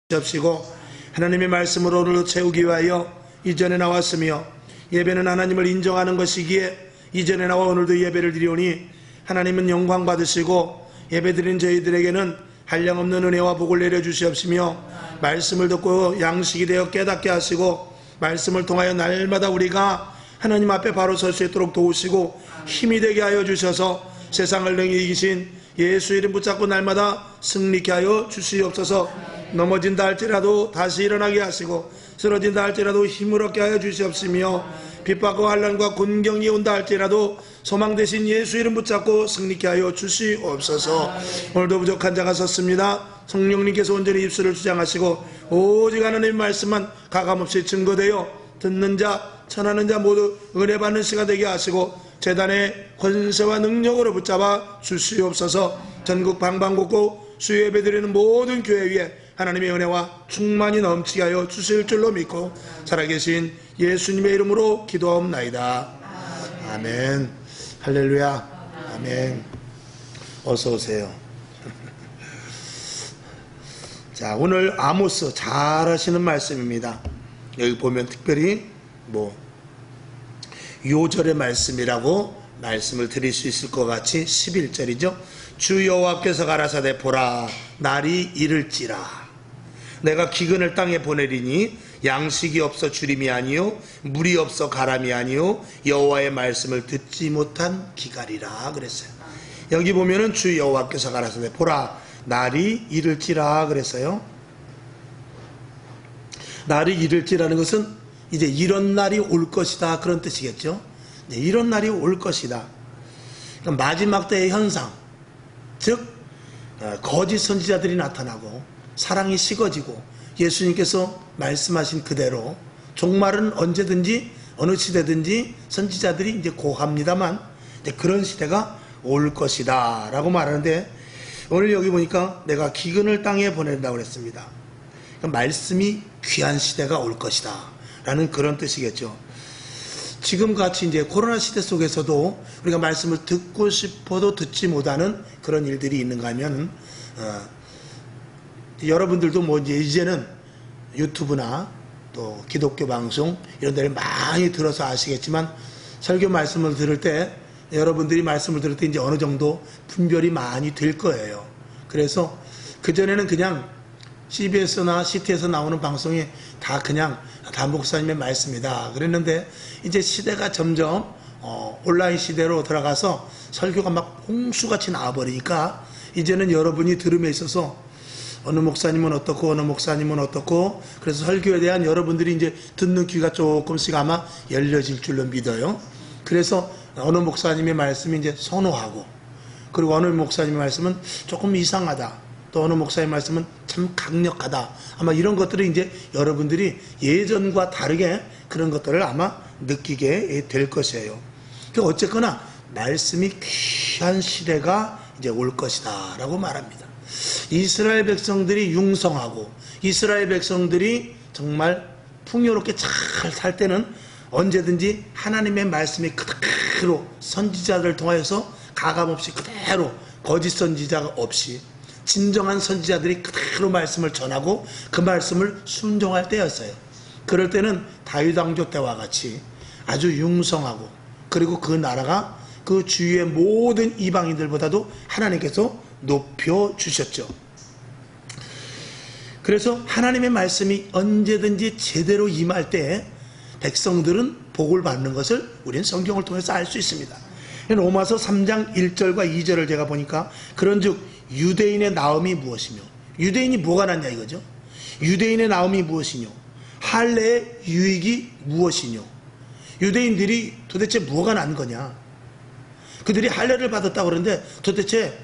주시옵시고 하나님의 말씀으로 오늘 채우기 위하여 이전에 나왔으며 예배는 하나님을 인정하는 것이기에 이전에 나와 오늘도 예배를 드리오니 하나님은 영광 받으시고 예배드린 저희들에게는 한량없는 은혜와 복을 내려주시옵시며 말씀을 듣고 양식이 되어 깨닫게 하시고 말씀을 통하여 날마다 우리가 하나님 앞에 바로 설 수 있도록 도우시고 힘이 되게 하여 주셔서 세상을 능히 이기신 예수 이름 붙잡고 날마다 승리케 하여 주시옵소서. 넘어진다 할지라도 다시 일어나게 하시고 쓰러진다 할지라도 힘을 얻게 하여 주시옵시며 핍박과 환난과 곤경이 온다 할지라도 소망 대신 예수 이름 붙잡고 승리케 하여 주시옵소서. 오늘도 부족한 자가 섰습니다. 성령님께서 온전히 입술을 주장하시고 오직 하나님의 말씀만 가감없이 증거되어 듣는 자 전하는 자 모두 은혜 받는 시간 되게 하시고 제단의 권세와 능력으로 붙잡아 주시옵소서. 전국 방방곡곡 수요 예배 드리는 모든 교회 위에 하나님의 은혜와 충만히 넘치게 하여 주실 줄로 믿고 살아계신 예수님의 이름으로 기도하옵나이다. 아멘. 할렐루야. 아멘. 어서 오세요. 자, 오늘 아모스 잘 하시는 말씀입니다. 여기 보면 특별히 요절의 말씀이라고 말씀을 드릴 수 있을 것 같이 11절이죠. 주 여호와께서 가라사대 보라 날이 이를지라 내가 기근을 땅에 보내리니 양식이 없어 주림이 아니요 물이 없어 가람이 아니요 여호와의 말씀을 듣지 못한 기갈이라 그랬어요. 여기 보면은 주 여호와께서 가라사대 보라 날이 이를지라 그랬어요. 날이 이를지라는 것은 이제 이런 날이 올 것이다 그런 뜻이겠죠. 이런 날이 올 것이다. 그러니까 마지막 때의 현상, 즉 거짓 선지자들이 나타나고 사랑이 식어지고 예수님께서 말씀하신 그대로 종말은 언제든지 어느 시대든지 선지자들이 이제 고합니다만 이제 그런 시대가 올 것이다 라고 말하는데 오늘 여기 보니까 내가 기근을 땅에 보낸다고 그랬습니다. 그러니까 말씀이 귀한 시대가 올 것이다 라는 그런 뜻이겠죠. 지금같이 이제 코로나 시대 속에서도 우리가 말씀을 듣고 싶어도 듣지 못하는 그런 일들이 있는가 하면 여러분들도 이제는 유튜브나 또 기독교 방송 이런 데를 많이 들어서 아시겠지만 설교 말씀을 들을 때 여러분들이 말씀을 들을 때 이제 어느 정도 분별이 많이 될 거예요. 그래서 그전에는 그냥 CBS나 CT에서 나오는 방송이 다 그냥 담 목사님의 말씀이다 그랬는데 이제 시대가 점점 온라인 시대로 들어가서 설교가 막 홍수같이 나와버리니까 이제는 여러분이 들음에 있어서 어느 목사님은 어떻고 어느 목사님은 어떻고 그래서 설교에 대한 여러분들이 이제 듣는 귀가 조금씩 아마 열려질 줄로 믿어요. 그래서 어느 목사님의 말씀이 이제 선호하고 그리고 어느 목사님의 말씀은 조금 이상하다 또 어느 목사님의 말씀은 참 강력하다 아마 이런 것들을 이제 여러분들이 예전과 다르게 그런 것들을 아마 느끼게 될 것이에요. 그러니까 어쨌거나 말씀이 귀한 시대가 이제 올 것이다 라고 말합니다. 이스라엘 백성들이 융성하고 이스라엘 백성들이 정말 풍요롭게 잘 살 때는 언제든지 하나님의 말씀이 그대로 선지자들을 통하여서 가감없이 그대로 거짓 선지자가 없이 진정한 선지자들이 그대로 말씀을 전하고 그 말씀을 순종할 때였어요. 그럴 때는 다윗 왕조 때와 같이 아주 융성하고 그리고 그 나라가 그 주위의 모든 이방인들보다도 하나님께서 높여주셨죠. 그래서 하나님의 말씀이 언제든지 제대로 임할 때 백성들은 복을 받는 것을 우리는 성경을 통해서 알 수 있습니다. 로마서 3장 1절과 2절을 제가 보니까 그런즉 유대인의 나음이 무엇이며 유대인이 뭐가 낫냐 이거죠. 유대인의 나음이 무엇이뇨 할례의 유익이 무엇이뇨 유대인들이 도대체 뭐가 난 거냐 그들이 할례를 받았다고 그러는데 도대체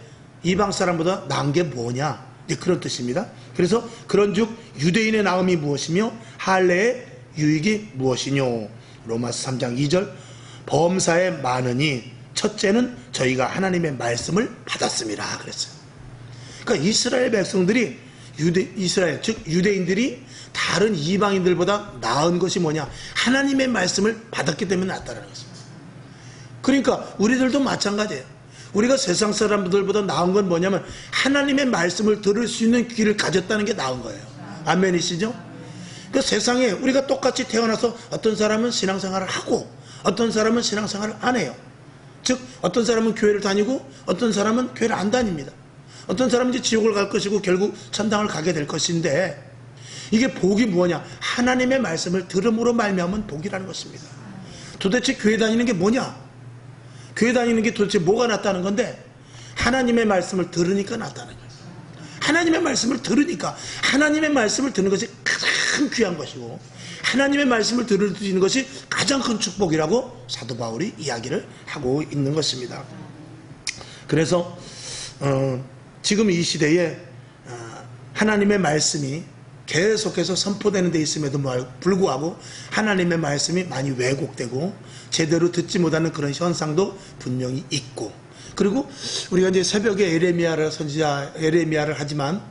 이방 사람보다 나은 게 뭐냐 그런 뜻입니다. 그래서 그런즉 유대인의 나음이 무엇이며 할례의 유익이 무엇이뇨 로마서 3장 2절 범사에 많으니 첫째는 저희가 하나님의 말씀을 받았습니다 그랬어요. 그러니까 이스라엘 백성들이 이스라엘 즉 유대인들이 다른 이방인들보다 나은 것이 뭐냐 하나님의 말씀을 받았기 때문에 낫다는 것입니다. 그러니까 우리들도 마찬가지예요. 우리가 세상 사람들보다 나은 건 뭐냐면 하나님의 말씀을 들을 수 있는 귀를 가졌다는 게 나은 거예요. 아멘이시죠? 그 세상에 우리가 똑같이 태어나서 어떤 사람은 신앙생활을 하고 어떤 사람은 신앙생활을 안 해요. 즉 어떤 사람은 교회를 다니고 어떤 사람은 교회를 안 다닙니다. 어떤 사람은 이제 지옥을 갈 것이고 결국 천당을 가게 될 것인데, 이게 복이 뭐냐? 하나님의 말씀을 들음으로 말미암은 복이라는 것입니다. 도대체 교회 다니는 게 뭐냐? 교회 다니는 게 도대체 뭐가 낫다는 건데, 하나님의 말씀을 들으니까 낫다는 거예요. 하나님의 말씀을 들으니까, 하나님의 말씀을 듣는 것이 가장 귀한 것이고 하나님의 말씀을 들을 수 있는 것이 가장 큰 축복이라고 사도 바울이 이야기를 하고 있는 것입니다. 그래서 지금 이 시대에 하나님의 말씀이 계속해서 선포되는 데 있음에도 불구하고 하나님의 말씀이 많이 왜곡되고 제대로 듣지 못하는 그런 현상도 분명히 있고, 그리고 우리가 이제 새벽에 선지자 에레미야를 하지만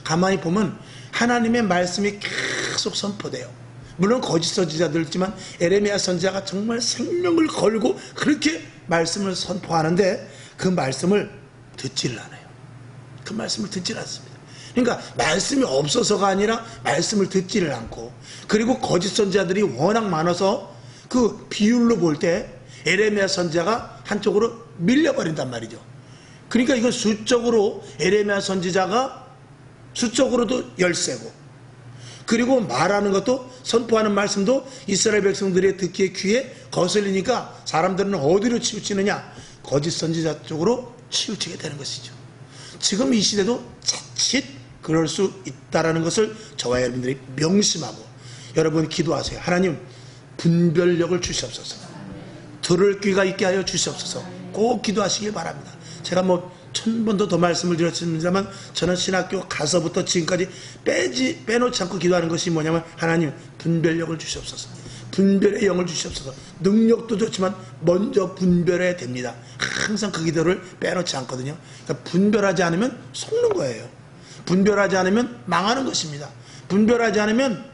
가만히 보면 하나님의 말씀이 계속 선포돼요. 물론 거짓 선지자들 있지만 에레미야 선지자가 정말 생명을 걸고 그렇게 말씀을 선포하는데 그 말씀을 듣지를 않아요. 그 말씀을 듣질 않습니다. 그러니까 말씀이 없어서가 아니라 말씀을 듣지를 않고, 그리고 거짓 선지자들이 워낙 많아서 그 비율로 볼 때 에레미야 선지자가 한쪽으로 밀려버린단 말이죠. 그러니까 이건 수적으로 에레미야 선지자가 수적으로도 열세고, 그리고 말하는 것도 선포하는 말씀도 이스라엘 백성들의 듣기에 귀에 거슬리니까 사람들은 어디로 치우치느냐? 거짓 선지자 쪽으로 치우치게 되는 것이죠. 지금 이 시대도 자칫 그럴 수 있다는 것을 저와 여러분들이 명심하고 여러분 기도하세요. 하나님 분별력을 주시옵소서. 들을 귀가 있게 하여 주시옵소서. 꼭 기도하시길 바랍니다. 제가 1000번도 더 말씀을 드렸습니다만 저는 신학교 가서부터 지금까지 빼놓지 않고 기도하는 것이 뭐냐면, 하나님 분별력을 주시옵소서. 분별의 영을 주시옵소서. 능력도 좋지만 먼저 분별해야 됩니다. 항상 그 기도를 빼놓지 않거든요. 그러니까 분별하지 않으면 속는 거예요. 분별하지 않으면 망하는 것입니다. 분별하지 않으면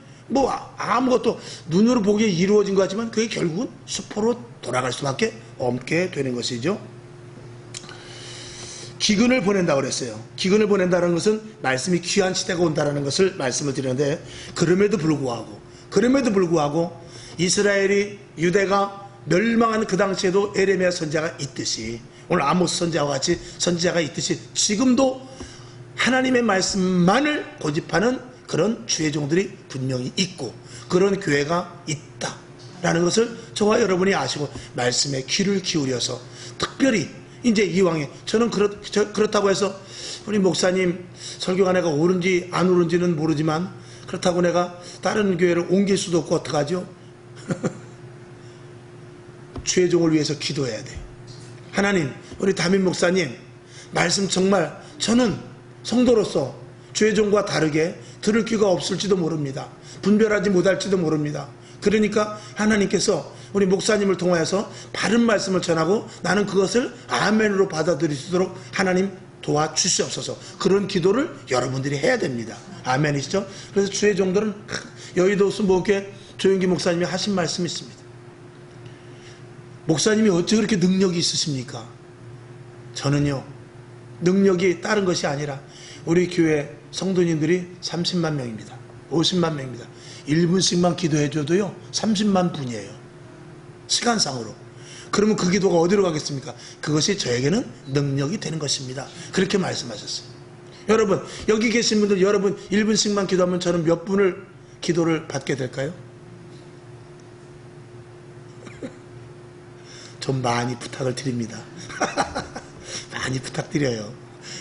아무것도 눈으로 보기에 이루어진 것 같지만 그게 결국은 수포로 돌아갈 수밖에 없게 되는 것이죠. 기근을 보낸다고 그랬어요. 기근을 보낸다는 것은 말씀이 귀한 시대가 온다는 것을 말씀을 드렸는데, 그럼에도 불구하고 이스라엘이 유대가 멸망한 그 당시에도 에레미야 선지자가 있듯이, 오늘 아모스 선지자와 같이 선지자가 있듯이 지금도 하나님의 말씀만을 고집하는 그런 주의 종들이 분명히 있고 그런 교회가 있다라는 것을 저와 여러분이 아시고 말씀에 귀를 기울여서, 특별히 이제 이왕에 저는 그렇다고 해서 우리 목사님 설교가 내가 옳은지 안 옳은지는 모르지만 그렇다고 내가 다른 교회를 옮길 수도 없고 어떡하죠? 주의 종을 위해서 기도해야 돼. 하나님, 우리 담임 목사님 말씀 정말 저는 성도로서 주의 종과 다르게 들을 귀가 없을지도 모릅니다. 분별하지 못할지도 모릅니다. 그러니까 하나님께서 우리 목사님을 통하여서 바른 말씀을 전하고 나는 그것을 아멘으로 받아들일 수 있도록 하나님 도와주시옵소서. 그런 기도를 여러분들이 해야 됩니다. 아멘이시죠? 그래서 주의 종들은 여의도 수목회 조영기 목사님이 하신 말씀이 있습니다. 목사님이 어찌 그렇게 능력이 있으십니까? 저는요, 능력이 다른 것이 아니라 우리 교회 성도님들이 30만 명입니다. 50만 명입니다. 1분씩만 기도해줘도요 30만 분이에요. 시간상으로. 그러면 그 기도가 어디로 가겠습니까? 그것이 저에게는 능력이 되는 것입니다. 그렇게 말씀하셨어요. 여러분, 여기 계신 분들, 여러분 1분씩만 기도하면 저는 몇 분을 기도를 받게 될까요? 좀 많이 부탁을 드립니다. 많이 부탁드려요.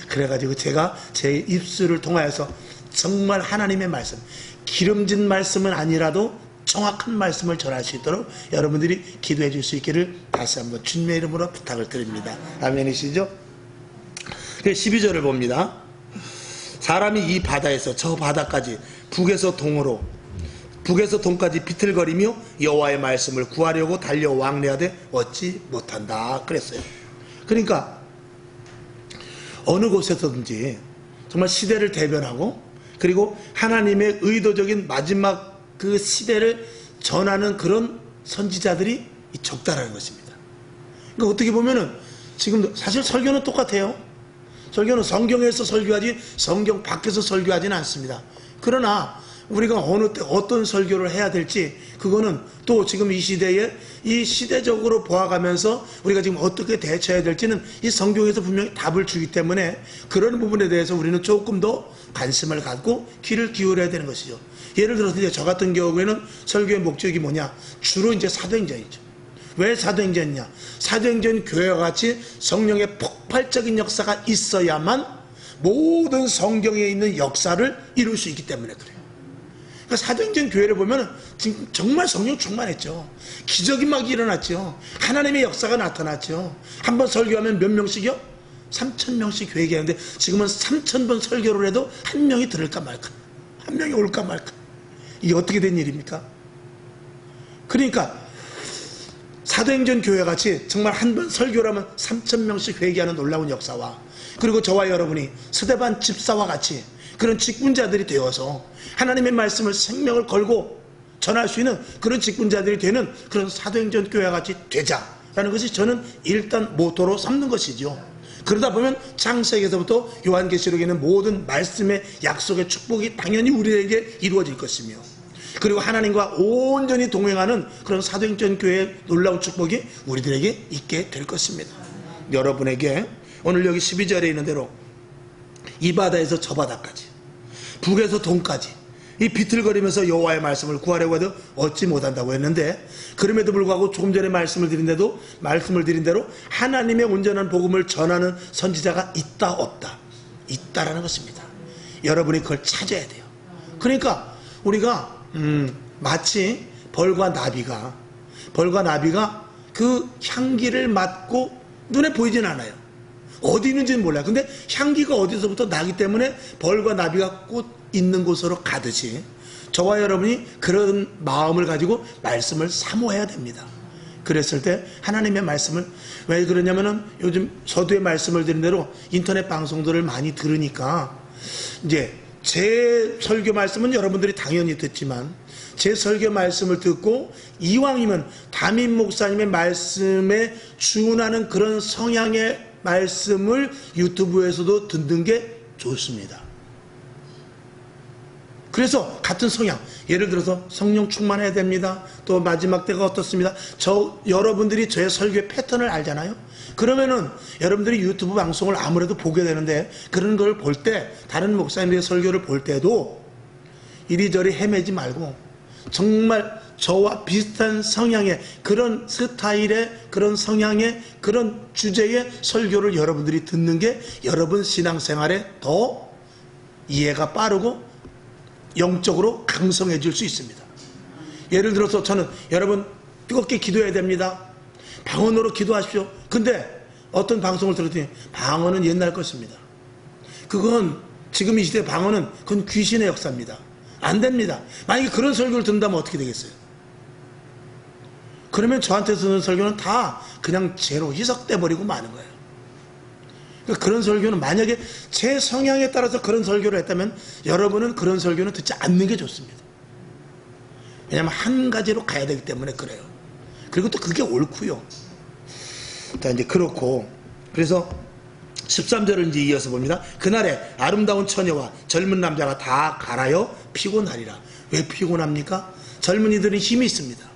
그래가지고 제가 제 입술을 통하여서 정말 하나님의 말씀, 기름진 말씀은 아니라도 정확한 말씀을 전할 수 있도록 여러분들이 기도해 줄 수 있기를 다시 한번 주님의 이름으로 부탁을 드립니다. 아멘이시죠? 12절을 봅니다. 사람이 이 바다에서 저 바다까지 북에서 동까지 비틀거리며 여호와의 말씀을 구하려고 달려 왕래하되 얻지 못한다 그랬어요. 그러니까 어느 곳에서든지 정말 시대를 대변하고 그리고 하나님의 의도적인 마지막 그 시대를 전하는 그런 선지자들이 적다라는 것입니다. 그러니까 어떻게 보면은 지금 사실 설교는 똑같아요. 설교는 성경에서 설교하지 성경 밖에서 설교하지는 않습니다. 그러나 우리가 어느 때 어떤 설교를 해야 될지 그거는 또 지금 이 시대에 이 시대적으로 보아가면서 우리가 지금 어떻게 대처해야 될지는 이 성경에서 분명히 답을 주기 때문에 그런 부분에 대해서 우리는 조금 더 관심을 갖고 귀를 기울여야 되는 것이죠. 예를 들어서 이제 저 같은 경우에는 설교의 목적이 뭐냐? 주로 이제 사도행전이죠. 왜 사도행전이냐? 사도행전 교회와 같이 성령의 폭발적인 역사가 있어야만 모든 성경에 있는 역사를 이룰 수 있기 때문에 그래요. 그러니까 사도행전 교회를 보면 지금 정말 성령 충만했죠. 기적이 막 일어났죠. 하나님의 역사가 나타났죠. 한번 설교하면 몇 명씩이요? 3,000명씩 회개하는데 지금은 3,000번 설교를 해도 한 명이 들을까 말까, 한 명이 올까 말까. 이게 어떻게 된 일입니까? 그러니까 사도행전 교회같이 정말 한 번 설교를 하면 3,000명씩 회개하는 놀라운 역사와, 그리고 저와 여러분이 스데반 집사와 같이 그런 직분자들이 되어서 하나님의 말씀을 생명을 걸고 전할 수 있는 그런 직분자들이 되는 그런 사도행전 교회와 같이 되자라는 것이 저는 일단 모토로 삼는 것이죠. 그러다 보면 창세기에서부터 요한계시록에 있는 모든 말씀의 약속의 축복이 당연히 우리에게 이루어질 것이며, 그리고 하나님과 온전히 동행하는 그런 사도행전 교회의 놀라운 축복이 우리들에게 있게 될 것입니다. 여러분에게 오늘 여기 12절에 있는 대로 이 바다에서 저 바다까지, 북에서 동까지 이 비틀거리면서 여호와의 말씀을 구하려고 해도 얻지 못한다고 했는데, 그럼에도 불구하고 조금 전에 말씀을 드린 대로 하나님의 온전한 복음을 전하는 선지자가 있다 없다? 있다라는 것입니다. 여러분이 그걸 찾아야 돼요. 그러니까 우리가 마치 벌과 나비가 그 향기를 맡고 눈에 보이진 않아요. 어디 있는지는 몰라요. 근데 향기가 어디서부터 나기 때문에 벌과 나비가 꽃 있는 곳으로 가듯이 저와 여러분이 그런 마음을 가지고 말씀을 사모해야 됩니다. 그랬을 때 하나님의 말씀을, 왜 그러냐면은 요즘 서두에 말씀을 드린 대로 인터넷 방송들을 많이 들으니까 이제 제 설교 말씀은 여러분들이 당연히 듣지만 제 설교 말씀을 듣고 이왕이면 담임 목사님의 말씀에 준하는 그런 성향의 말씀을 유튜브에서도 듣는 게 좋습니다. 그래서 같은 성향, 예를 들어서 성령 충만해야 됩니다. 또 마지막 때가 어떻습니다. 여러분들이 저의 설교의 패턴을 알잖아요. 그러면은 여러분들이 유튜브 방송을 아무래도 보게 되는데, 그런 걸 볼 때, 다른 목사님들의 설교를 볼 때도 이리저리 헤매지 말고 정말 저와 비슷한 성향의 그런 스타일의 그런 성향의 그런 주제의 설교를 여러분들이 듣는 게 여러분 신앙생활에 더 이해가 빠르고 영적으로 강성해질 수 있습니다. 예를 들어서 저는 여러분 뜨겁게 기도해야 됩니다. 방언으로 기도하십시오. 근데 어떤 방송을 들었더니 방언은 옛날 것입니다. 그건 지금 이 시대 방언은 그건 귀신의 역사입니다. 안 됩니다. 만약에 그런 설교를 듣는다면 어떻게 되겠어요? 그러면 저한테 쓰는 설교는 다 그냥 제로 희석돼 버리고 마는 거예요. 그러니까 그런 설교는, 만약에 제 성향에 따라서 그런 설교를 했다면 여러분은 그런 설교는 듣지 않는 게 좋습니다. 왜냐하면 한 가지로 가야 되기 때문에 그래요. 그리고 또 그게 옳고요. 자, 이제 그렇고, 그래서 13절을 이제 이어서 봅니다. 그날에 아름다운 처녀와 젊은 남자가 다 갈아여 피곤하리라. 왜 피곤합니까? 젊은이들은 힘이 있습니다.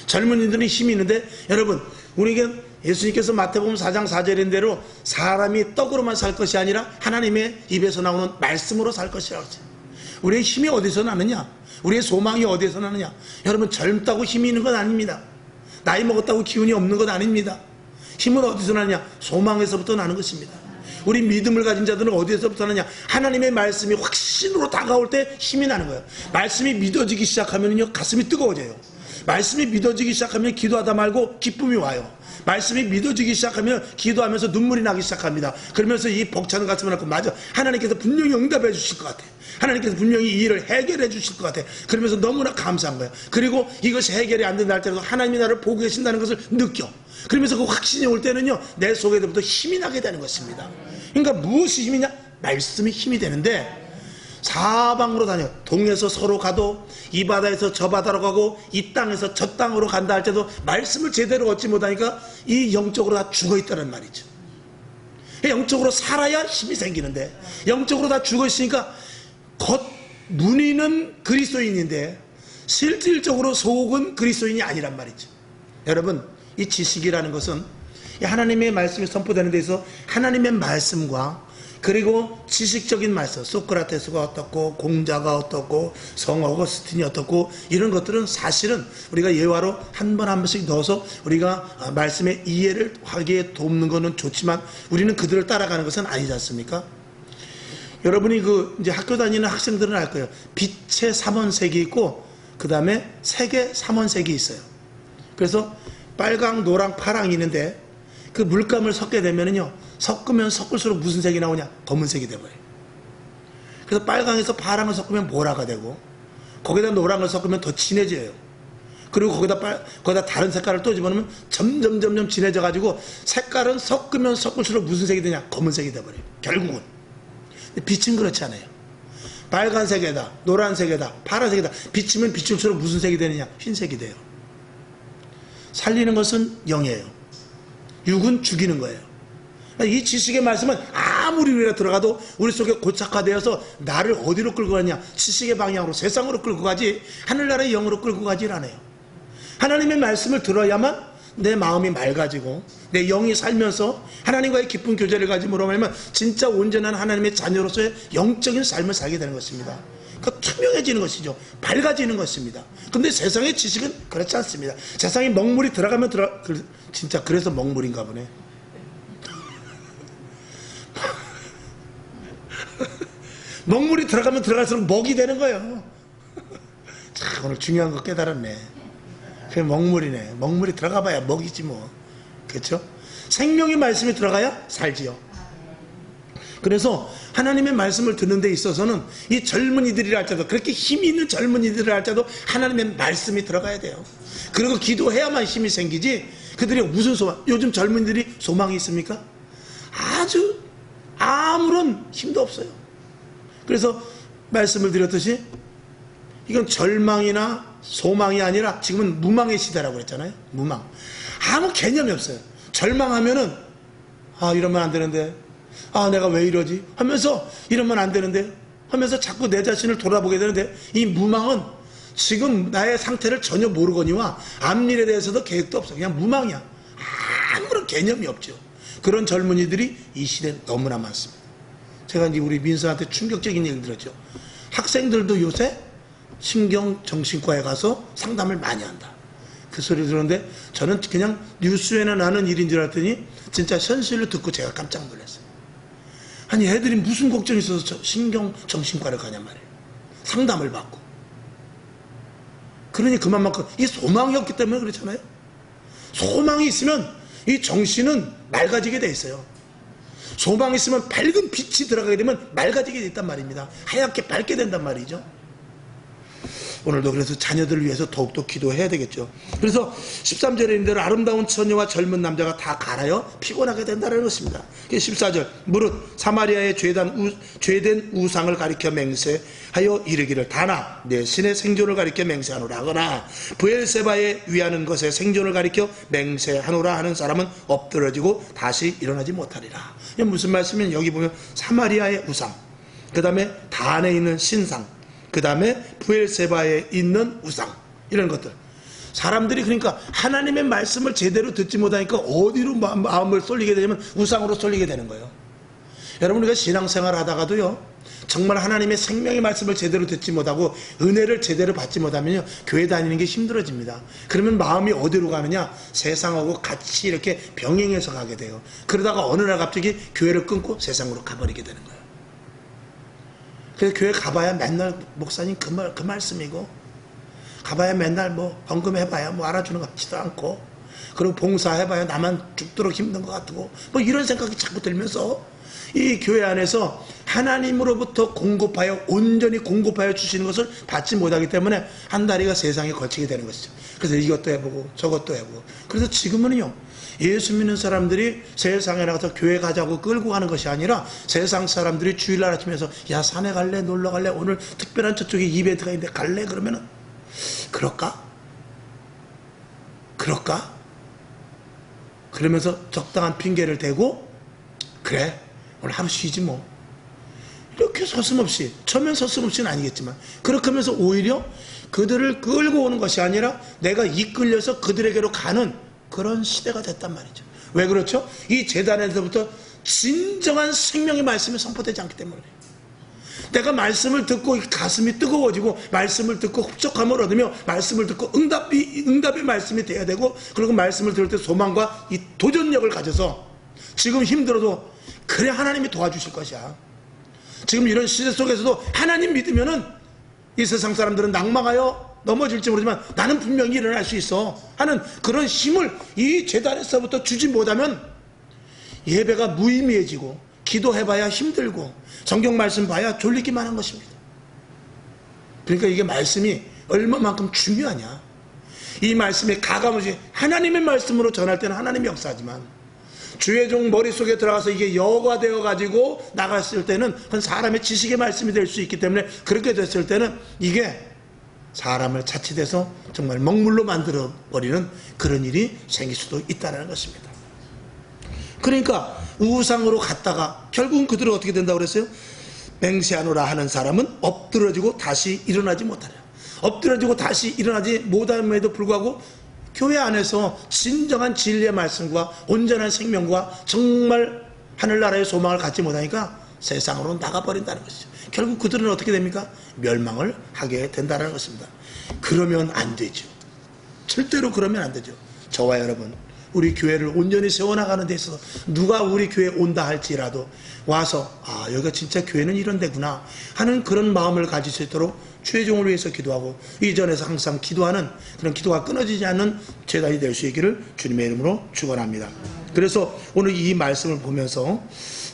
젊은이들은 힘이 있는데, 여러분, 우리에게 예수님께서 마태복음 4장 4절인 대로 사람이 떡으로만 살 것이 아니라 하나님의 입에서 나오는 말씀으로 살 것이라고 했어요. 우리의 힘이 어디서 나느냐? 우리의 소망이 어디서 나느냐? 여러분, 젊다고 힘이 있는 건 아닙니다. 나이 먹었다고 기운이 없는 건 아닙니다. 힘은 어디서 나느냐? 소망에서부터 나는 것입니다. 우리 믿음을 가진 자들은 어디에서부터 나느냐? 하나님의 말씀이 확신으로 다가올 때 힘이 나는 거예요. 말씀이 믿어지기 시작하면요, 가슴이 뜨거워져요. 말씀이 믿어지기 시작하면 기도하다 말고 기쁨이 와요. 말씀이 믿어지기 시작하면 기도하면서 눈물이 나기 시작합니다. 그러면서 이 벅찬 가슴을 갖고, 맞아, 하나님께서 분명히 응답해 주실 것 같아. 하나님께서 분명히 이 일을 해결해 주실 것 같아. 그러면서 너무나 감사한 거예요. 그리고 이것이 해결이 안 된다 할때도 하나님이 나를 보고 계신다는 것을 느껴. 그러면서 그 확신이 올 때는요, 내 속에부터 힘이 나게 되는 것입니다. 그러니까 무엇이 힘이냐? 말씀이 힘이 되는데, 사방으로 다녀. 동에서 서로 가도, 이 바다에서 저 바다로 가고, 이 땅에서 저 땅으로 간다 할 때도 말씀을 제대로 얻지 못하니까 이 영적으로 다 죽어 있다는 말이죠. 영적으로 살아야 힘이 생기는데, 영적으로 다 죽어 있으니까 문의는 그리스도인인데 실질적으로 속은 그리스도인이 아니란 말이죠. 여러분, 이 지식이라는 것은 하나님의 말씀이 선포되는 데 있어서 하나님의 말씀과 그리고 지식적인 말씀, 소크라테스가 어떻고 공자가 어떻고 성 어거스틴이 어떻고 이런 것들은 사실은 우리가 예화로 한 번 한 번씩 넣어서 우리가 말씀의 이해를 하기에 돕는 것은 좋지만 우리는 그들을 따라가는 것은 아니지 않습니까? 여러분이 이제 학교 다니는 학생들은 알 거예요. 빛의 삼원색이 있고 그 다음에 색의 삼원색이 있어요. 그래서 빨강, 노랑, 파랑이 있는데 그 물감을 섞게 되면은요, 섞으면 섞을수록 무슨 색이 나오냐? 검은색이 돼버려요. 그래서 빨강에서 파랑을 섞으면 보라가 되고, 거기다 노랑을 섞으면 더 진해져요. 그리고 거기다 다른 색깔을 또 집어넣으면 점점 진해져가지고 색깔은 섞으면 섞을수록 무슨 색이 되냐? 검은색이 돼버려요. 결국은. 근데 빛은 그렇지 않아요. 빨간색에다, 노란색에다, 파란색에다 비치면 비출수록 무슨 색이 되느냐? 흰색이 돼요. 살리는 것은 영이에요. 육은 죽이는 거예요. 이 지식의 말씀은 아무리 우리가 들어가도 우리 속에 고착화되어서 나를 어디로 끌고 가냐? 지식의 방향으로, 세상으로 끌고 가지 하늘나라의 영으로 끌고 가질 않아요. 하나님의 말씀을 들어야만 내 마음이 맑아지고 내 영이 살면서 하나님과의 깊은 교제를 가짐으로 말하면 진짜 온전한 하나님의 자녀로서의 영적인 삶을 살게 되는 것입니다. 그러니까 투명해지는 것이죠. 밝아지는 것입니다. 근데 세상의 지식은 그렇지 않습니다. 세상에 먹물이 들어가면 진짜 그래서 먹물인가 보네. 먹물이 들어가면 들어갈수록 먹이 되는 거예요. 자, 오늘 중요한 거 깨달았네. 그게 먹물이네. 먹물이 들어가 봐야 먹이지 뭐. 그렇죠? 생명의 말씀이 들어가야 살지요. 그래서 하나님의 말씀을 듣는 데 있어서는 이 젊은이들이라 할지라도, 그렇게 힘이 있는 젊은이들이라 할지라도 하나님의 말씀이 들어가야 돼요. 그리고 기도해야만 힘이 생기지. 그들이 무슨 소망, 요즘 젊은이들이 소망이 있습니까? 아주 아무런 힘도 없어요. 그래서 말씀을 드렸듯이 이건 절망이나 소망이 아니라 지금은 무망의 시대라고 그랬잖아요. 무망. 아무 개념이 없어요. 절망하면은 이러면 안 되는데, 내가 왜 이러지? 하면서 이러면 안 되는데 하면서 자꾸 내 자신을 돌아보게 되는데, 이 무망은 지금 나의 상태를 전혀 모르거니와 앞일에 대해서도 계획도 없어. 그냥 무망이야. 아무런 개념이 없죠. 그런 젊은이들이 이 시대에 너무나 많습니다. 제가 이제 우리 민서한테 충격적인 얘기를 들었죠. 학생들도 요새 신경정신과에 가서 상담을 많이 한다. 그 소리 들었는데 저는 그냥 뉴스에나 나는 일인 줄 알았더니 진짜 현실로 듣고 제가 깜짝 놀랐어요. 아니, 애들이 무슨 걱정이 있어서 신경정신과를 가냔 말이에요. 상담을 받고. 그러니 그만큼 이 소망이 없기 때문에 그렇잖아요. 소망이 있으면 이 정신은 맑아지게 돼 있어요. 소망이 있으면 밝은 빛이 들어가게 되면 맑아지게 됐단 말입니다. 하얗게 밝게 된단 말이죠. 오늘도 그래서 자녀들을 위해서 더욱더 기도해야 되겠죠. 그래서 13절에 있는 대로 아름다운 처녀와 젊은 남자가 다 갈아여 피곤하게 된다는 것입니다. 14절 무릇 사마리아의 죄된 우상을 가리켜 맹세하여 이르기를 다나 내 신의 생존을 가리켜 맹세하노라 하거나 브엘세바에 위하는 것에 생존을 가리켜 맹세하노라 하는 사람은 엎드러지고 다시 일어나지 못하리라. 이게 무슨 말씀이냐면 여기 보면 사마리아의 우상, 그 다음에 단에 있는 신상, 그 다음에 브엘세바에 있는 우상, 이런 것들. 사람들이 그러니까 하나님의 말씀을 제대로 듣지 못하니까 어디로 마음을 쏠리게 되냐면 우상으로 쏠리게 되는 거예요. 여러분, 우리가 신앙생활 하다가도요, 정말 하나님의 생명의 말씀을 제대로 듣지 못하고 은혜를 제대로 받지 못하면요, 교회 다니는 게 힘들어집니다. 그러면 마음이 어디로 가느냐? 세상하고 같이 이렇게 병행해서 가게 돼요. 그러다가 어느 날 갑자기 교회를 끊고 세상으로 가버리게 되는 거예요. 그래서 교회 가봐야 맨날 목사님 그 말씀이고, 가봐야 맨날 뭐 헌금해봐야 뭐 알아주는 것 같지도 않고, 그리고 봉사해봐야 나만 죽도록 힘든 것 같고, 뭐 이런 생각이 자꾸 들면서 이 교회 안에서 하나님으로부터 공급하여 온전히 공급하여 주시는 것을 받지 못하기 때문에 한 다리가 세상에 걸치게 되는 것이죠. 그래서 이것도 해보고 저것도 해보고. 그래서 지금은요, 예수 믿는 사람들이 세상에 나가서 교회 가자고 끌고 가는 것이 아니라 세상 사람들이 주일날 아침에서 야, 산에 갈래? 놀러 갈래? 오늘 특별한 저쪽에 이벤트가 있는데 갈래? 그러면은 그럴까? 그러면서 적당한 핑계를 대고 그래, 오늘 하루 쉬지 뭐. 이렇게 서슴없이, 처음엔 서슴없이는 아니겠지만 그렇게 하면서 오히려 그들을 끌고 오는 것이 아니라 내가 이끌려서 그들에게로 가는 그런 시대가 됐단 말이죠. 왜 그렇죠? 이 제단에서부터 진정한 생명의 말씀이 선포되지 않기 때문에 내가 말씀을 듣고 가슴이 뜨거워지고 말씀을 듣고 흡족함을 얻으며 말씀을 듣고 응답의 말씀이 돼야 되고, 그리고 말씀을 들을 때 소망과 이 도전력을 가져서 지금 힘들어도 그래 하나님이 도와주실 것이야. 지금 이런 시대 속에서도 하나님 믿으면은 이 세상 사람들은 낭망하여 넘어질지 모르지만 나는 분명히 일어날 수 있어 하는 그런 힘을 이 제단에서부터 주지 못하면 예배가 무의미해지고 기도해봐야 힘들고 성경 말씀 봐야 졸리기만 한 것입니다. 그러니까 이게 말씀이 얼마만큼 중요하냐. 이 말씀이 가감없이 하나님의 말씀으로 전할 때는 하나님이 역사하지만 주의 종 머릿속에 들어가서 이게 여과되어 가지고 나갔을 때는 그건 사람의 지식의 말씀이 될 수 있기 때문에 그렇게 됐을 때는 이게 사람을 자칫해서 정말 먹물로 만들어 버리는 그런 일이 생길 수도 있다는 것입니다. 그러니까 우상으로 갔다가 결국은 그들은 어떻게 된다고 그랬어요? 맹세하노라 하는 사람은 엎드러지고 다시 일어나지 못하라. 엎드러지고 다시 일어나지 못함에도 불구하고 교회 안에서 진정한 진리의 말씀과 온전한 생명과 정말 하늘나라의 소망을 갖지 못하니까 세상으로 나가버린다는 것이죠. 결국 그들은 어떻게 됩니까? 멸망을 하게 된다는 것입니다. 그러면 안 되죠. 절대로 그러면 안 되죠. 저와 여러분, 우리 교회를 온전히 세워나가는 데 있어서 누가 우리 교회에 온다 할지라도 와서 여기가 진짜 교회는 이런 데구나 하는 그런 마음을 가질 수 있도록 주의 종을 위해서 기도하고 이전에서 항상 기도하는 그런 기도가 끊어지지 않는 제단이 될 수 있기를 주님의 이름으로 축원합니다. 그래서 오늘 이 말씀을 보면서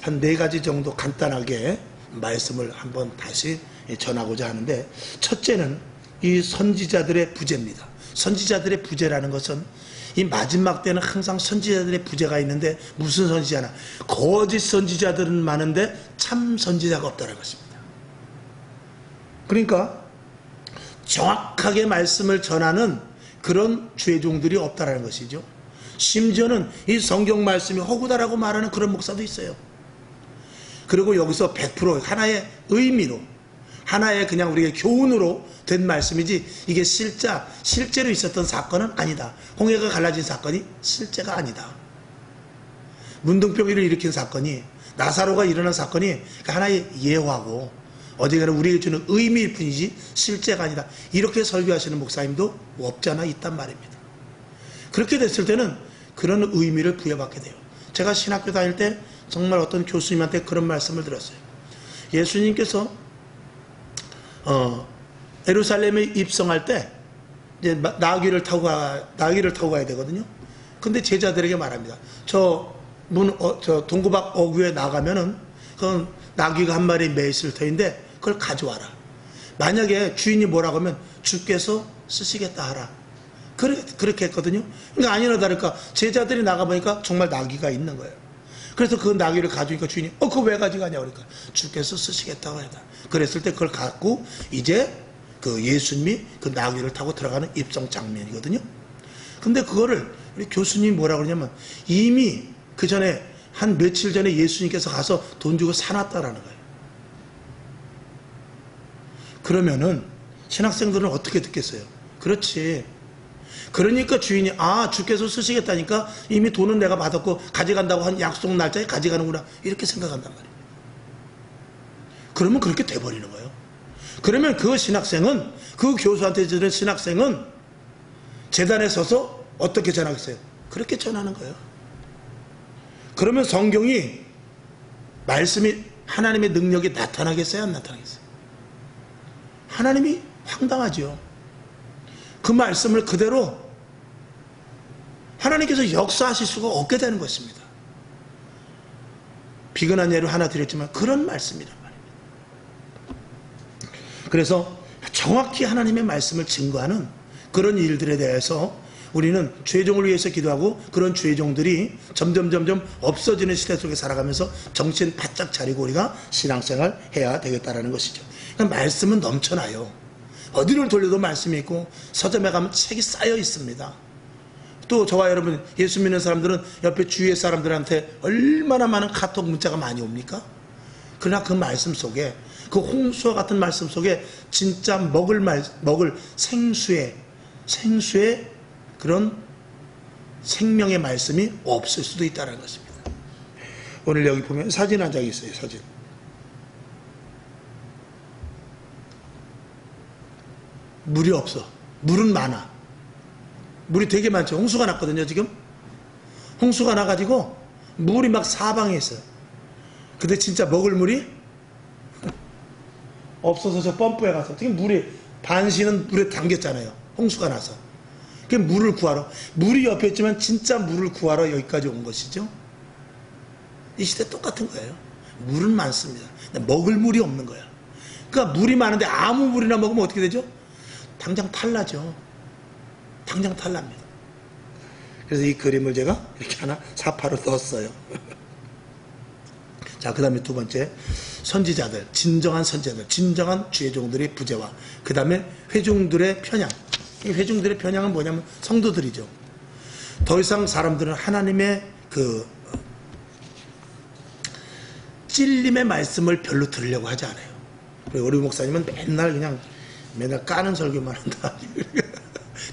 한 4가지 정도 간단하게 말씀을 한번 다시 전하고자 하는데, 첫째는 이 선지자들의 부재입니다. 선지자들의 부재라는 것은 이 마지막 때는 항상 선지자들의 부재가 있는데 무슨 선지자나 거짓 선지자들은 많은데 참 선지자가 없다는 것입니다. 그러니까 정확하게 말씀을 전하는 그런 주의 종들이 없다는 것이죠. 심지어는 이 성경 말씀이 허구다라고 말하는 그런 목사도 있어요. 그리고 여기서 100% 하나의 의미로, 하나의 그냥 우리의 교훈으로 된 말씀이지 이게 실제로 있었던 사건은 아니다. 홍해가 갈라진 사건이 실제가 아니다. 문둥병이를 일으킨 사건이, 나사로가 일어난 사건이 하나의 예화고 어디가나 우리에게 주는 의미일 뿐이지 실제가 아니다. 이렇게 설교하시는 목사님도 없지 않아 있단 말입니다. 그렇게 됐을 때는 그런 의미를 부여받게 돼요. 제가 신학교 다닐 때 정말 어떤 교수님한테 그런 말씀을 들었어요. 예수님께서 예루살렘에 입성할 때 이제 나귀를 타고 가야 되거든요. 근데 제자들에게 말합니다. 저 동구 밖 어귀에 나가면은 그건 나귀가 한 마리 매 있을 터인데 그걸 가져와라. 만약에 주인이 뭐라고 하면 주께서 쓰시겠다 하라. 그렇게 했거든요. 그러니까 아니나 다를까 제자들이 나가보니까 정말 나귀가 있는 거예요. 그래서 그 나귀를 가져오니까 주인이 그거 왜 가져가냐 그러니까 주께서 쓰시겠다고 했다. 그랬을 때 그걸 갖고 이제 그 예수님이 그 나귀를 타고 들어가는 입성 장면이거든요. 근데 그거를 우리 교수님이 뭐라고 그러냐면 이미 그 전에 한 며칠 전에 예수님께서 가서 돈 주고 사놨다라는 거예요. 그러면은 신학생들은 어떻게 듣겠어요? 그렇지. 그러니까 주인이 주께서 쓰시겠다니까 이미 돈은 내가 받았고 가져간다고 한 약속 날짜에 가져가는구나 이렇게 생각한단 말이에요. 그러면 그렇게 돼버리는 거예요. 그러면 그 신학생은, 그 교수한테 들은 신학생은 제단에 서서 어떻게 전하겠어요? 그렇게 전하는 거예요. 그러면 성경이, 말씀이, 하나님의 능력이 나타나겠어요? 안 나타나겠어요? 하나님이 황당하죠. 그 말씀을 그대로 하나님께서 역사하실 수가 없게 되는 것입니다. 비근한 예를 하나 드렸지만 그런 말씀이란 말입니다. 그래서 정확히 하나님의 말씀을 증거하는 그런 일들에 대해서 우리는 죄종을 위해서 기도하고 그런 죄종들이 점점 없어지는 시대 속에 살아가면서 정신 바짝 차리고 우리가 신앙생활 해야 되겠다는 것이죠. 그러니까 말씀은 넘쳐나요. 어디를 돌려도 말씀이 있고 서점에 가면 책이 쌓여 있습니다. 또 저와 여러분 예수 믿는 사람들은 옆에 주위의 사람들한테 얼마나 많은 카톡 문자가 많이 옵니까? 그러나 그 말씀 속에, 그 홍수와 같은 말씀 속에 진짜 먹을 생수의 그런 생명의 말씀이 없을 수도 있다는 것입니다. 오늘 여기 보면 사진 한 장 있어요. 사진. 물이 없어. 물은 많아. 물이 되게 많죠. 홍수가 났거든요, 지금. 홍수가 나가지고 물이 막 사방에 있어요. 근데 진짜 먹을 물이 없어서 저 펌프에 가서 지금 물이 반신은 물에 담겼잖아요. 홍수가 나서. 그 물을 구하러, 물이 옆에 있지만 진짜 물을 구하러 여기까지 온 것이죠. 이 시대 똑같은 거예요. 물은 많습니다. 먹을 물이 없는 거야. 그러니까 물이 많은데 아무 물이나 먹으면 어떻게 되죠? 당장 탈나죠. 당장 탈납니다. 그래서 이 그림을 제가 이렇게 하나 사파로 넣었어요. 자, 그 다음에 두 번째, 선지자들, 진정한 선지자들, 진정한 주의 종들의 부재와 그 다음에 회중들의 편향. 이 회중들의 편향은 뭐냐면 성도들이죠. 더 이상 사람들은 하나님의 그 찔림의 말씀을 별로 들으려고 하지 않아요. 그리고 우리 목사님은 맨날 까는 설교만 한다.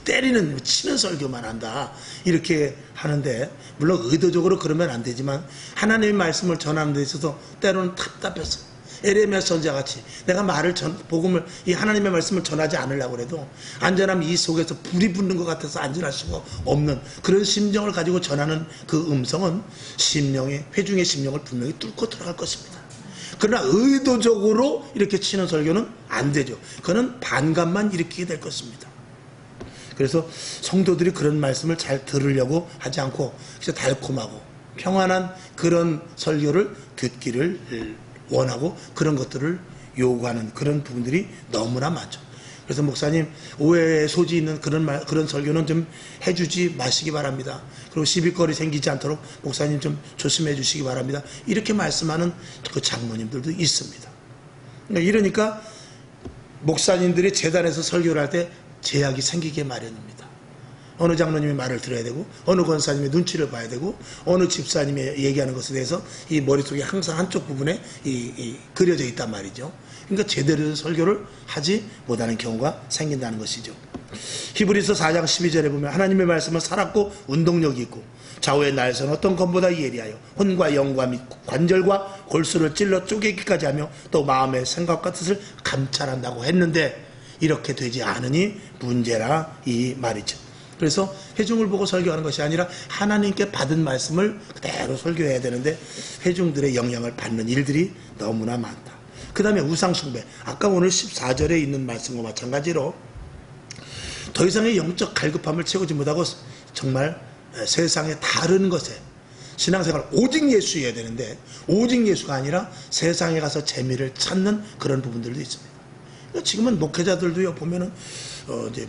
때리는, 치는 설교만 한다. 이렇게 하는데, 물론 의도적으로 그러면 안 되지만, 하나님의 말씀을 전하는 데 있어서 때로는 답답해서, 에레미야 선지자같이 내가 복음을, 이 하나님의 말씀을 전하지 않으려고 해도, 안전하면 이 속에서 불이 붙는 것 같아서 안전할 수가 없는 그런 심정을 가지고 전하는 그 음성은 회중의 심령을 분명히 뚫고 들어갈 것입니다. 그러나 의도적으로 이렇게 치는 설교는 안 되죠. 그거는 반감만 일으키게 될 것입니다. 그래서 성도들이 그런 말씀을 잘 들으려고 하지 않고 진짜 달콤하고 평안한 그런 설교를 듣기를 원하고 그런 것들을 요구하는 그런 부분들이 너무나 많죠. 그래서 목사님, 오해의 소지 있는 그런 설교는 좀 해주지 마시기 바랍니다. 그리고 시비거리 생기지 않도록 목사님 좀 조심해 주시기 바랍니다. 이렇게 말씀하는 그 장로님들도 있습니다. 이러니까 목사님들이 재단에서 설교를 할 때 제약이 생기게 마련입니다. 어느 장로님의 말을 들어야 되고, 어느 권사님의 눈치를 봐야 되고, 어느 집사님이 얘기하는 것에 대해서 이 머릿속에 항상 한쪽 부분에 그려져 있단 말이죠. 그러니까 제대로 설교를 하지 못하는 경우가 생긴다는 것이죠. 히브리서 4장 12절에 보면 하나님의 말씀은 살았고 운동력이 있고 좌우의 날선 어떤 것보다 예리하여 혼과 영과 및 관절과 골수를 찔러 쪼개기까지 하며 또 마음의 생각과 뜻을 감찰한다고 했는데 이렇게 되지 않으니 문제라 이 말이죠. 그래서 회중을 보고 설교하는 것이 아니라 하나님께 받은 말씀을 그대로 설교해야 되는데 회중들의 영향을 받는 일들이 너무나 많다. 그 다음에 우상숭배. 아까 오늘 14절에 있는 말씀과 마찬가지로 더 이상의 영적 갈급함을 채우지 못하고 정말 세상의 다른 것에 신앙생활 오직 예수여야 되는데 오직 예수가 아니라 세상에 가서 재미를 찾는 그런 부분들도 있습니다. 지금은 목회자들도요 보면은 이제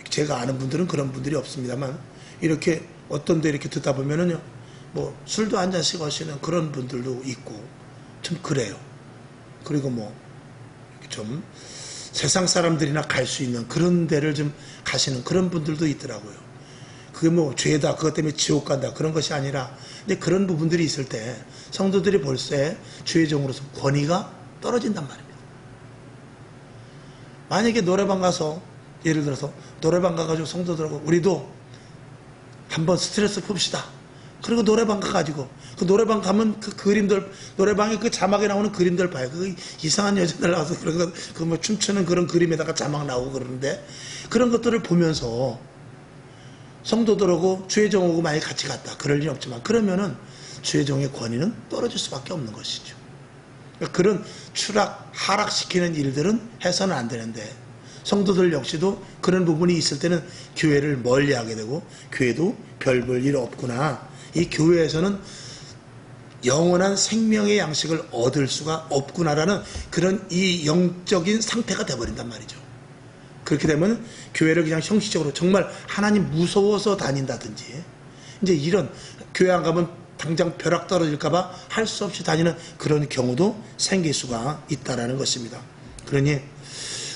제가 아는 분들은 그런 분들이 없습니다만 이렇게 어떤 데 이렇게 듣다 보면은요 술도 한 잔씩 하시는 그런 분들도 있고 좀 그래요. 그리고 좀 세상 사람들이나 갈 수 있는 그런 데를 좀 가시는 그런 분들도 있더라고요. 그게 죄다 그것 때문에 지옥 간다 그런 것이 아니라 근데 그런 부분들이 있을 때 성도들이 볼 때 주의 종으로서 권위가 떨어진단 말입니다. 만약에 노래방 가서 예를 들어서 노래방 가가지고 성도들하고 우리도 한번 스트레스 풉시다. 그리고 노래방 가가지고 그 노래방 가면 그 그림들 노래방에 그 자막에 나오는 그림들 봐요. 그 이상한 여자들 나와서 그 춤추는 그런 그림에다가 자막 나오고 그러는데 그런 것들을 보면서 성도들하고 주의 종하고 만약에 같이 갔다. 그럴 일 없지만 그러면은 주의 종의 권위는 떨어질 수밖에 없는 것이죠. 그런 하락시키는 일들은 해서는 안 되는데 성도들 역시도 그런 부분이 있을 때는 교회를 멀리하게 되고 교회도 별 볼 일 없구나. 이 교회에서는 영원한 생명의 양식을 얻을 수가 없구나라는 그런 이 영적인 상태가 돼버린단 말이죠. 그렇게 되면 교회를 그냥 형식적으로 정말 하나님 무서워서 다닌다든지 이제 이런 교회 안 가면 당장 벼락 떨어질까봐 할 수 없이 다니는 그런 경우도 생길 수가 있다라는 것입니다. 그러니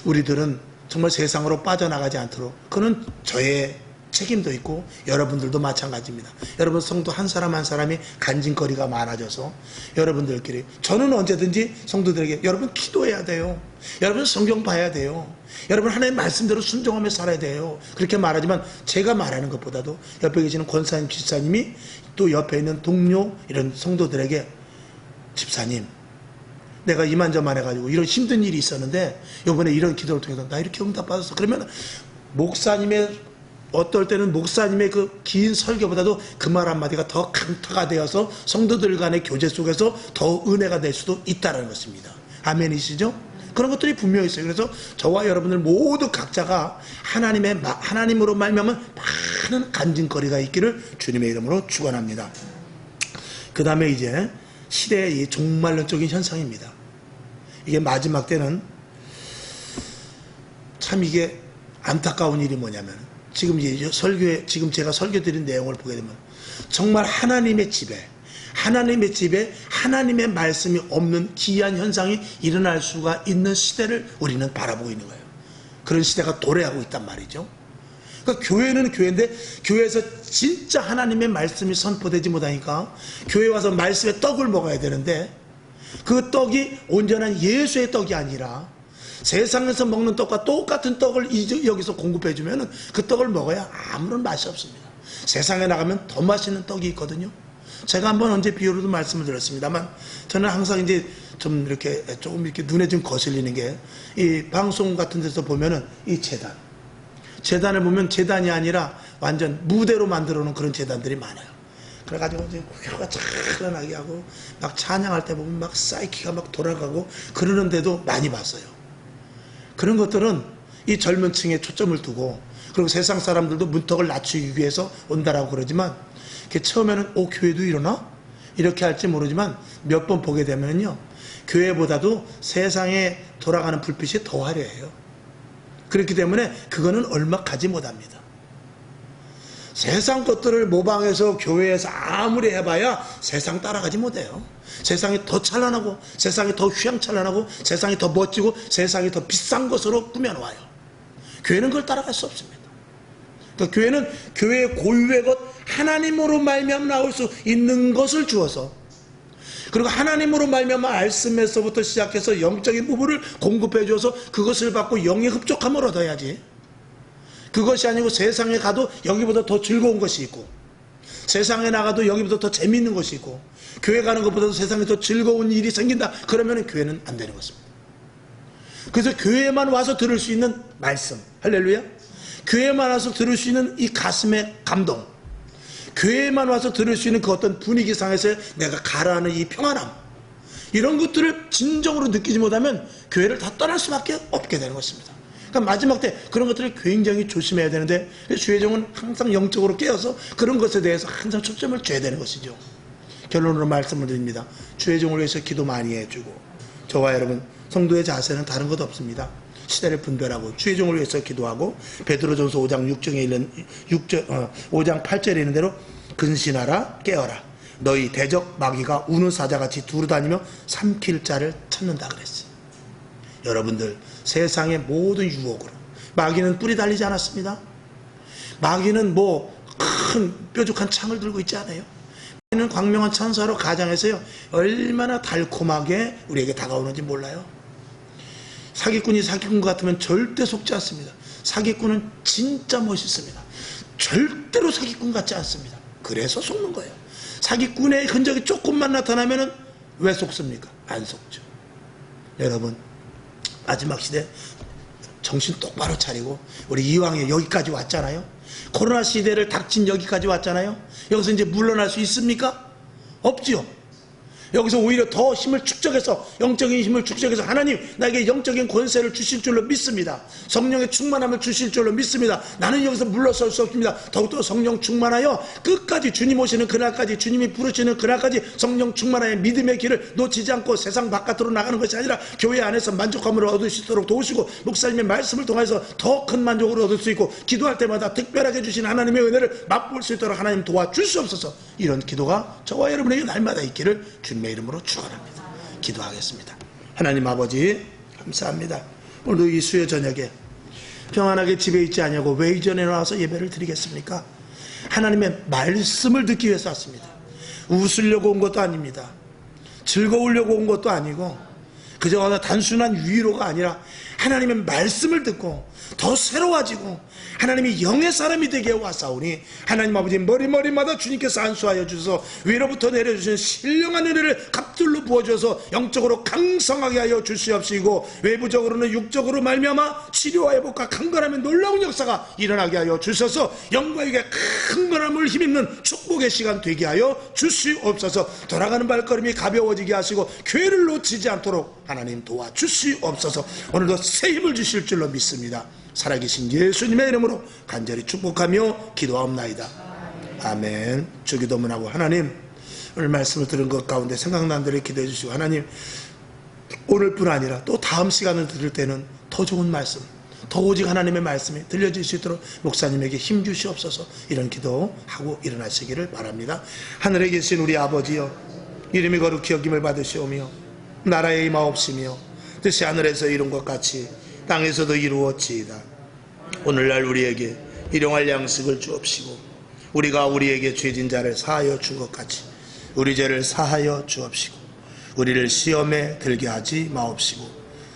우리들은 정말 세상으로 빠져나가지 않도록 그는 저의 책임도 있고 여러분들도 마찬가지입니다. 여러분 성도 한 사람 한 사람이 간증거리가 많아져서 여러분들끼리 저는 언제든지 성도들에게 여러분 기도해야 돼요. 여러분 성경 봐야 돼요. 여러분 하나님의 말씀대로 순종하며 살아야 돼요. 그렇게 말하지만 제가 말하는 것보다도 옆에 계시는 권사님, 집사님이 또 옆에 있는 동료 이런 성도들에게 집사님 내가 이만저만 해가지고 이런 힘든 일이 있었는데 이번에 이런 기도를 통해서 나 이렇게 응답받았어. 그러면 목사님의 어떨 때는 목사님의 그 긴 설교보다도 그 말 한마디가 더 강타가 되어서 성도들 간의 교제 속에서 더 은혜가 될 수도 있다는 것입니다. 아멘이시죠? 그런 것들이 분명히 있어요. 그래서 저와 여러분들 모두 각자가 하나님으로 말미암은 많은 간증거리가 있기를 주님의 이름으로 축원합니다. 그 다음에 이제 시대의 이 종말론적인 현상입니다. 이게 마지막 때는 참 이게 안타까운 일이 뭐냐면 지금 이제 지금 제가 설교드린 내용을 보게 되면 정말 하나님의 집에 하나님의 말씀이 없는 기이한 현상이 일어날 수가 있는 시대를 우리는 바라보고 있는 거예요. 그런 시대가 도래하고 있단 말이죠. 그러니까 교회는 교회인데 교회에서 진짜 하나님의 말씀이 선포되지 못하니까 교회 와서 말씀의 떡을 먹어야 되는데 그 떡이 온전한 예수의 떡이 아니라 세상에서 먹는 떡과 똑같은 떡을 여기서 공급해주면 그 떡을 먹어야 아무런 맛이 없습니다. 세상에 나가면 더 맛있는 떡이 있거든요. 제가 한번 언제 비유로도 말씀을 드렸습니다만 저는 항상 이제 좀 이렇게 조금 이렇게 눈에 좀 거슬리는 게 이 방송 같은 데서 보면은 이 재단을 보면 재단이 아니라 완전 무대로 만들어 놓은 그런 재단들이 많아요. 그래가지고 이제 혀가 차분하게 하고 막 찬양할 때 보면 막 사이키가 막 돌아가고 그러는데도 많이 봤어요. 그런 것들은 이 젊은 층에 초점을 두고 그리고 세상 사람들도 문턱을 낮추기 위해서 온다라고 그러지만 처음에는 교회도 이러나? 이렇게 할지 모르지만 몇 번 보게 되면요 교회보다도 세상에 돌아가는 불빛이 더 화려해요. 그렇기 때문에 그거는 얼마 가지 못합니다. 세상 것들을 모방해서 교회에서 아무리 해봐야 세상 따라가지 못해요. 세상이 더 찬란하고 세상이 더 휘황찬란하고 세상이 더 멋지고 세상이 더 비싼 것으로 꾸며놓아요. 교회는 그걸 따라갈 수 없습니다. 그러니까 교회는 교회의 고유의 것 하나님으로 말미암아 나올 수 있는 것을 주어서 그리고 하나님으로 말미암아 말씀에서부터 시작해서 영적인 부분을 공급해 주어서 그것을 받고 영의 흡족함을 얻어야지. 그것이 아니고 세상에 가도 여기보다 더 즐거운 것이 있고 세상에 나가도 여기보다 더 재미있는 것이 있고 교회 가는 것보다도 세상에 더 즐거운 일이 생긴다. 그러면 교회는 안 되는 것입니다. 그래서 교회만 와서 들을 수 있는 말씀 할렐루야. 교회만 와서 들을 수 있는 이 가슴의 감동 교회만 와서 들을 수 있는 그 어떤 분위기상에서 내가 가라앉는 이 평안함 이런 것들을 진정으로 느끼지 못하면 교회를 다 떠날 수밖에 없게 되는 것입니다. 그러니까 마지막 때 그런 것들을 굉장히 조심해야 되는데 주혜종은 항상 영적으로 깨어서 그런 것에 대해서 항상 초점을 줘야 되는 것이죠. 결론으로 말씀을 드립니다. 주혜종을 위해서 기도 많이 해주고 저와 여러분 성도의 자세는 다른 것 없습니다. 시대를 분별하고 주의종을 위해서 기도하고 베드로전서 5장 5장 8절에 있는 대로 근신하라 깨어라 너희 대적 마귀가 우는 사자같이 두루다니며 삼킬 자를 찾는다 그랬어요. 여러분들 세상의 모든 유혹으로 마귀는 뿔이 달리지 않았습니다. 마귀는 큰 뾰족한 창을 들고 있지 않아요. 마귀는 광명한 천사로 가장해서요 얼마나 달콤하게 우리에게 다가오는지 몰라요. 사기꾼이 사기꾼 같으면 절대 속지 않습니다. 사기꾼은 진짜 멋있습니다. 절대로 사기꾼 같지 않습니다. 그래서 속는 거예요. 사기꾼의 흔적이 조금만 나타나면 왜 속습니까? 안 속죠. 여러분 마지막 시대 정신 똑바로 차리고 우리 이왕에 여기까지 왔잖아요. 코로나 시대를 닥친 여기까지 왔잖아요. 여기서 이제 물러날 수 있습니까? 없지요. 여기서 오히려 더 힘을 축적해서 영적인 힘을 축적해서 하나님 나에게 영적인 권세를 주실 줄로 믿습니다. 성령의 충만함을 주실 줄로 믿습니다. 나는 여기서 물러설 수 없습니다. 더욱더 성령 충만하여 끝까지 주님 오시는 그날까지 주님이 부르시는 그날까지 성령 충만하여 믿음의 길을 놓치지 않고 세상 바깥으로 나가는 것이 아니라 교회 안에서 만족감을 얻을 수 있도록 도우시고 목사님의 말씀을 통해서 더 큰 만족을 얻을 수 있고 기도할 때마다 특별하게 주신 하나님의 은혜를 맛볼 수 있도록 하나님 도와주시옵소서. 이런 기도가 저와 여러분에게 날마다 있기를 주님의 이름으로 축원합니다. 기도하겠습니다. 하나님 아버지 감사합니다. 오늘도 이 수요 저녁에 평안하게 집에 있지 않냐고 왜 이 전에 나와서 예배를 드리겠습니까? 하나님의 말씀을 듣기 위해서 왔습니다. 웃으려고 온 것도 아닙니다. 즐거우려고 온 것도 아니고 그저 단순한 위로가 아니라 하나님의 말씀을 듣고 더 새로워지고 하나님이 영의 사람이 되게 왔사오니 하나님 아버지 머리마다 주님께서 안수하여 주셔서 위로부터 내려주신 신령한 은혜를 갑들로 부어줘서 영적으로 강성하게 하여 주시옵시고 외부적으로는 육적으로 말미암아 치료와 회복과 강건함의 놀라운 역사가 일어나게 하여 주셔서 영광에게 강건함을 힘입는 축복의 시간 되게 하여 주시옵소서. 돌아가는 발걸음이 가벼워지게 하시고 교회를 놓치지 않도록 하나님 도와주시옵소서. 오늘도 새 힘을 주실 줄로 믿습니다. 살아계신 예수님의 이름으로 간절히 축복하며 기도하옵나이다. 아멘. 주기도문하고 하나님, 오늘 말씀을 들은 것 가운데 생각난 대로 기도해 주시고 하나님, 오늘뿐 아니라 또 다음 시간을 들을 때는 더 좋은 말씀, 더 오직 하나님의 말씀이 들려질 수 있도록 목사님에게 힘 주시옵소서. 이런 기도하고 일어나시기를 바랍니다. 하늘에 계신 우리 아버지여, 이름이 거룩히 여김을 받으시오며 나라의 임하옵시며 뜻이 하늘에서 이룬 것 같이 땅에서도 이루어지이다. 오늘날 우리에게 일용할 양식을 주옵시고 우리가 우리에게 죄진 자를 사하여 준 것 같이 우리 죄를 사하여 주옵시고 우리를 시험에 들게 하지 마옵시고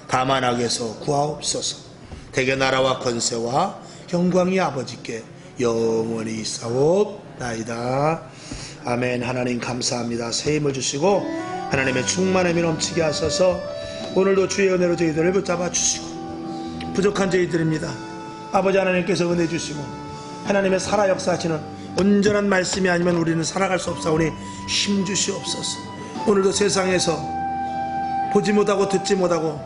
다만 악에서 구하옵소서. 대개 나라와 권세와 영광이 아버지께 영원히 있사옵나이다. 아멘. 하나님 감사합니다. 새 힘을 주시고 하나님의 충만함이 넘치게 하셔서 오늘도 주의 은혜로 저희들을 붙잡아 주시고 부족한 저희들입니다. 아버지 하나님께서 은혜 주시고 하나님의 살아 역사하시는 온전한 말씀이 아니면 우리는 살아갈 수 없사오니 힘 주시옵소서. 오늘도 세상에서 보지 못하고 듣지 못하고